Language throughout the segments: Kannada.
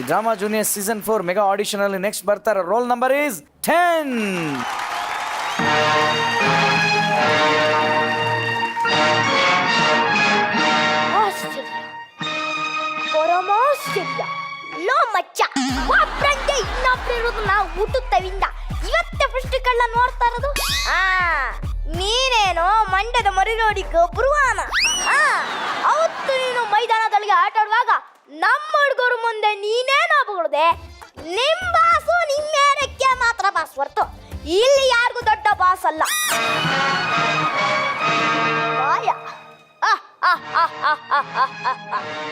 Drama junior season 4 mega audition ಅಲ್ಲಿ ನೆಕ್ಸ್ಟ್ ಬರ್ತಾರೆ. Roll number is 10. ಲೋ ಮಚ್ಚ ಒಬ್ರಂಗೆ ಇನ್ನೊಬ್ರು ಇರೋದು ನಾವು ಊಟುತ್ತವಿಂದ ಇವತ್ತೇ ಫಸ್ಟ್ ಕಳ್ಳ ನೋಡ್ತಾ ಇರೋದು. ನೀನೇನೋ ಮಂಡ್ಯದ ಮರಿರೋಡಿ ಗಬ್ರುವಾನ. ಅವತ್ತು ನೀನು ಮೈದಾನದೊಳಗೆ ಆಟ ಆಡುವಾಗ ನಮ್ಮ ಹುಡುಗರು ಮುಂದೆ ನೀನೇನೋ ಬುಗುಳ್ದೆ. ನಿಮ್ ಬಾಸು ನಿಮ್ಮೇನಕ್ಕೆ ಮಾತ್ರ ಬಾಸ್ ಹೊರ್ತು ಇಲ್ಲಿ ಯಾರಿಗೂ ದೊಡ್ಡ ಬಾಸ್ ಅಲ್ಲ.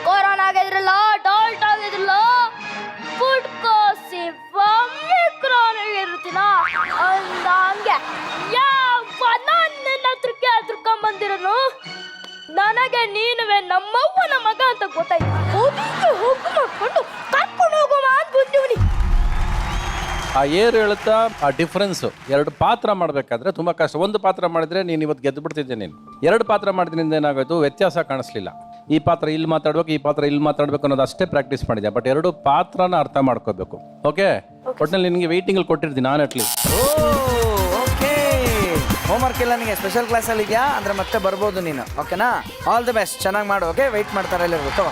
ಕೊರೋನಾ ಆಗಿದ್ರಲ್ಲ, ಡಾಲ್ಟ್ ಆಗಿದ್ರಲ್ಲ, ಫುಡ್ಕೋಸಿ ಇರುತ್ತೀನ ಅಂದಂಗೆ ಯಾವ ನನ್ನ ಹತ್ರಕ್ಕೆ ಹತ್ರಕೊಂಬಂದಿರನು. ನನಗೆ ನೀನುವೆ ನಮ್ಮವ್ವನ ಮಗ ಅಂತ ಗೊತ್ತಾಯ್ತು. ಹೋಗು ಮಾಡ್ಕೊಂಡು ಕರ್ಕೊಂಡು ಹೋಗುವ ಅಂದ್ಬಿಟ್ಟಿವ್ನಿ. ಆ ಏರು ಹೇಳುತ್ತಾ ಆ ಡಿಫ್ರೆನ್ಸು. ಎರಡು ಪಾತ್ರ ಮಾಡಬೇಕಾದ್ರೆ ತುಂಬ ಕಷ್ಟ. ಒಂದು ಪಾತ್ರ ಮಾಡಿದ್ರೆ ನೀನು ಇವತ್ತು ಗೆದ್ದು ಬಿಡ್ತಿದ್ದೆ. ನೀನು ಎರಡು ಪಾತ್ರ ಮಾಡಿದ್ರಿಂದ ಏನಾಗೋಯ್ತು, ವ್ಯತ್ಯಾಸ ಕಾಣಿಸ್ಲಿಲ್ಲ. ಈ ಪಾತ್ರ ಇಲ್ಲಿ ಮಾತಾಡ್ಬೇಕು, ಈ ಪಾತ್ರ ಇಲ್ಲಿ ಮಾತಾಡ್ಬೇಕು ಅನ್ನೋದು ಅಷ್ಟೇ ಪ್ರಾಕ್ಟೀಸ್ ಮಾಡಿದೆ. ಬಟ್ ಎರಡು ಪಾತ್ರನ ಅರ್ಥ ಮಾಡ್ಕೋಬೇಕು. ಓಕೆ, ಒಟ್ಟಿನಲ್ಲಿ ನಿನಗೆ ವೆಯ್ಟಿಂಗಲ್ಲಿ ಕೊಟ್ಟಿರ್ತೀನಿ ನಾನು ಅಟ್ಲೀಸ್ಟ್. ಓಕೆ, ಹೋಮ್ವರ್ಕ್ ಎಲ್ಲ ನಿಮಗೆ ಸ್ಪೆಷಲ್ ಕ್ಲಾಸಲ್ಲಿ ಇದೆಯಾ ಅಂದರೆ ಮತ್ತೆ ಬರ್ಬೋದು ನೀನು. ಓಕೆನಾ? ಆಲ್ ದಿ ಬೆಸ್ಟ್, ಚೆನ್ನಾಗಿ ಮಾಡು. ಓಕೆ, ವೆಯ್ಟ್ ಮಾಡ್ತಾರೆ ಎಲ್ಲರಿಗೂ. ತಗೋ